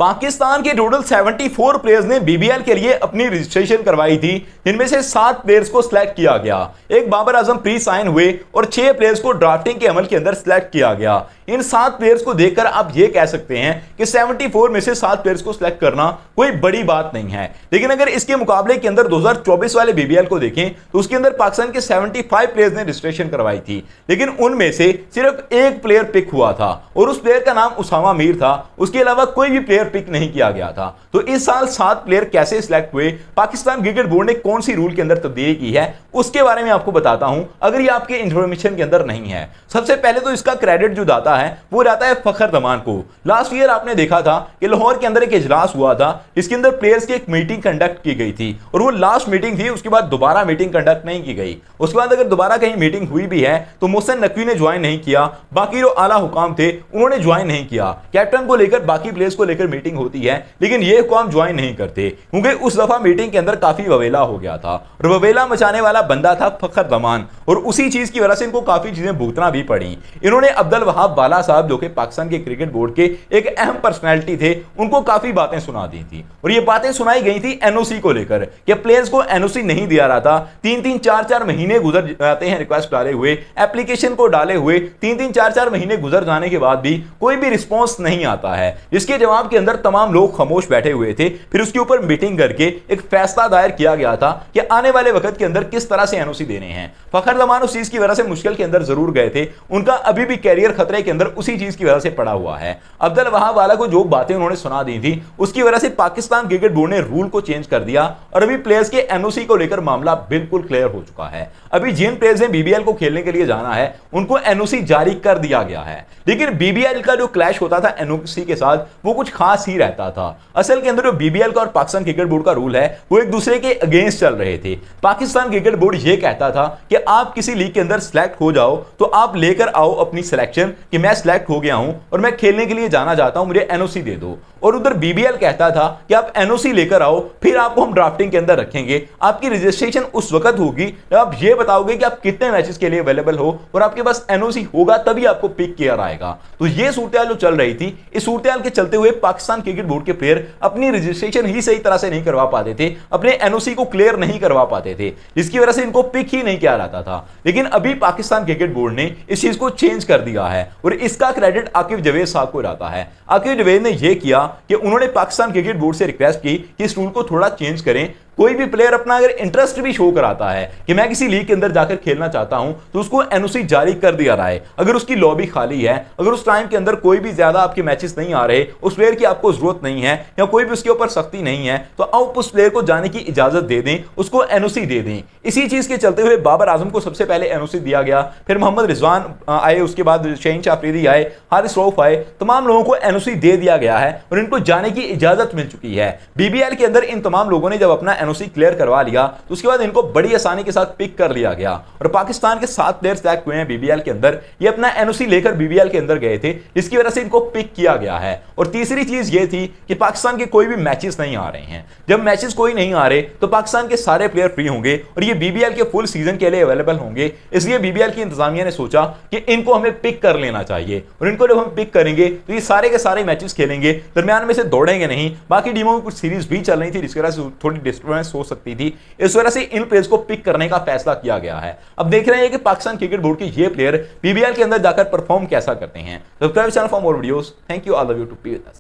पाकिस्तान के total 74 players ने BBL के लिए अपनी रजिस्ट्रेशन करवाई थी, जिनमें से 7 प्लेयर्स को सिलेक्ट किया गया, एक बाबर आजम प्री साइन हुए और 6 प्लेयर्स को ड्राफ्टिंग के अमल के अंदर सिलेक्ट किया गया। इन 7 प्लेयर्स को देखकर आप ये कह सकते हैं कि 74 में से 7 प्लेयर्स को सिलेक्ट करना कोई बड़ी बात नहीं है, लेकिन अगर इसके मुकाबले के अंदर 2024 वाले बीबीएल को देखें तो उसके अंदर पाकिस्तान के 75 प्लेयर्स ने रजिस्ट्रेशन करवाई थी, लेकिन उनमें से सिर्फ एक प्लेयर पिक हुआ था और उस प्लेयर का नाम उसामा मीर था। उसके अलावा कोई भी प्लेयर पिक नहीं किया गया था। तो इस साल 7 प्लेयर कैसे सिलेक्ट हुए, पाकिस्तान क्रिकेट बोर्ड ने कौन सी रूल के अंदर तब्दीली की है, उसके बारे में आपको बताता हूं, अगर ये आपके इंफॉर्मेशन के अंदर नहीं है। सबसे पहले तो इसका क्रेडिट जो जाता है वो जाता है फखर जमान को। लास्ट ईयर आपने देखा था कि लाहौर के अंदर एक इजलास हुआ था, इसके अंदर प्लेयर्स की एक मीटिंग कंडक्ट की गई थी और वो लास्ट मीटिंग थी, उसके बाद दोबारा मीटिंग कंडक्ट नहीं की गई। उसके बाद अगर दोबारा कहीं मीटिंग हुई भी है तो मोहसिन नकवी ने ज्वाइन नहीं किया, बाकी जो आला हुकाम थे उन्होंने ज्वाइन नहीं किया। कैप्टन को लेकर, बाकी प्लेयर्स को लेकर मीटिंग होती है, लेकिन ये हुकाम ज्वाइन नहीं करते, क्योंकि उस दफा मीटिंग के अंदर काफी ववेला हो गया था और ववेला मचाने वाला बंदा था फखर जमान, और उसी चीज की वजह से इनको काफी चीजें भुगतना भी पड़ी। इन्होंने अब्दुल वहाब बाला साहब, जो कि पाकिस्तान के क्रिकेट बोर्ड के एक अहम पर्सनैलिटी थे, उनको काफी बातें सुना दी थी और ये बातें सुनाई गई थी एनओसी को लेकर कि प्लेयर्स को एनओसी नहीं दिया रहा था। 3-3, 4-4 महीने गुजर जाते हैं रिक्वेस्ट डाले हुए, एप्लीकेशन को डाले हुए 3-3, 4-4 महीने गुजर जाने के बाद भी कोई भी रिस्पॉन्स नहीं आता है, जिसके जवाब के अंदर तमाम लोग खामोश बैठे हुए थे। फिर उसके ऊपर मीटिंग करके एक फैसला दायर किया गया था कि आने वाले वक्त के अंदर किस तरह से एनओसी देने हैं। फखर जमान उस चीज की वजह से मुश्किल के अंदर जरूर गए थे, उनका अभी भी कैरियर खतरे के अंदर उसी चीज की वजह से पड़ा हुआ है। अब्दुल वहाब वाला को जो बातें उन्होंने सुना दी थी उसकी वजह से पाकिस्तान क्रिकेट बोर्ड ने रूल को चेंज कर दिया और अभी प्लेयर्स के एनओसी को लेकर मामला बिल्कुल क्लियर हो चुका है। अभी जिन प्लेयर्स ने बीबीएल को खेलने के लिए जाना है उनको एनओसी जारी कर दिया गया है, लेकिन बीबीएल का जो क्लैश होता था एनओसी के साथ वो कुछ खास ही रहता था। असल के अंदर जो बीबीएल का और पाकिस्तान क्रिकेट बोर्ड का रूल है वो एक दूसरे के अगेंस्ट चल रहे थे। पाकिस्तान क्रिकेट बोर्ड ये कहता था कि आप किसी लीग के अंदर सिलेक्ट हो जाओ तो आप लेकर आओ अपनी सिलेक्शन कि मैं सिलेक्ट हो गया हूं और मैं खेलने के लिए जाना चाहता हूं, मुझे एनओसी दे दो। और उधर बीबीएल कहता था कि आप एनओसी लेकर आओ, फिर आपको हम ड्राफ्टिंग के अंदर रखेंगे, आपकी रजिस्ट्रेशन उस वक्त होगी जब आप ये बताओगे कि आप कितने मैचेस के लिए अवेलेबल हो और आपके पास एनओसी होगा तभी आपको पिक किया आएगा। तो ये सूरत जो चल रही थी, इस सूरत के चलते हुए पाकिस्तान क्रिकेट बोर्ड के प्लेयर अपनी रजिस्ट्रेशन ही सही तरह से नहीं करवा पाते थे, अपने एनओसी को क्लियर नहीं करवा पाते थे, जिसकी वजह से इनको पिक ही नहीं किया जाता था। लेकिन अभी पाकिस्तान क्रिकेट बोर्ड ने इस चीज को चेंज कर दिया है और इसका क्रेडिट आकिब जवेद साहब को जाता है। आकिब जवेद ने यह किया कि उन्होंने पाकिस्तान क्रिकेट बोर्ड से रिक्वेस्ट की कि इस रूल को थोड़ा चेंज करें। कोई भी प्लेयर अपना अगर इंटरेस्ट भी शो कराता है कि मैं किसी लीग के अंदर जाकर खेलना चाहता हूं तो उसको एनओसी जारी कर दिया रहा है। अगर उसकी लॉबी खाली है, अगर उस टाइम के अंदर कोई भी ज्यादा आपके मैचेस नहीं आ रहे, उस प्लेयर की आपको जरूरत नहीं है या कोई भी उसके ऊपर सख्ती नहीं है, तो आप उस प्लेयर को जाने की इजाजत दे दें, उसको एनओसी दे दें। इसी चीज के चलते हुए बाबर आजम को सबसे पहले एनओसी दिया गया, फिर मोहम्मद रिजवान आए, उसके बाद शहीन शाह अफरीदी आए, हारिस रऊफ आए, तमाम लोगों को एनओसी दे दिया गया है और इनको जाने की इजाजत मिल चुकी है। बीबीएल के अंदर इन तमाम लोगों ने जब अपना एनओसी क्लियर करवा लिया तो उसके बाद इनको बड़ी आसानी के साथ पिक कर लिया गया और पाकिस्तान के 7 प्लेयर सिलेक्ट हुए हैं बीबीएल के अंदर। ये अपना एनओसी लेकर बीबीएल के अंदर गए थे, जिसकी वजह से इनको पिक किया गया है। और तीसरी चीज ये थी कि पाकिस्तान के कोई भी मैचेस नहीं आ रहे हैं। जब मैचेस कोई नहीं आ रहे तो पाकिस्तान के सारे प्लेयर फ्री होंगे और ये बीबीएल के फुल सीजन के लिए अवेलेबल होंगे। इसलिए बीबीएल की इंतजामिया ने सोचा कि इनको हमें पिक कर लेना चाहिए और इनको जब हम पिक करेंगे तो ये सारे के सारे मैचेस खेलेंगे, दरमियान में से दौड़ेंगे नहीं। बाकी टीमों की कुछ सीरीज भी चल रही थी जिसकी वजह से थोड़ी डिस्टर्बेंस हो सकती थी, इस वजह से इन प्लेयर्स को पिक करने का फैसला किया गया है। अब देख रहे हैं कि पाकिस्तान क्रिकेट बोर्ड के ये प्लेयर बीबीएल के अंदर जाकर परफॉर्म कैसा करते हैं। Subscribe channel for more videos. Thank you, all of you to be with us.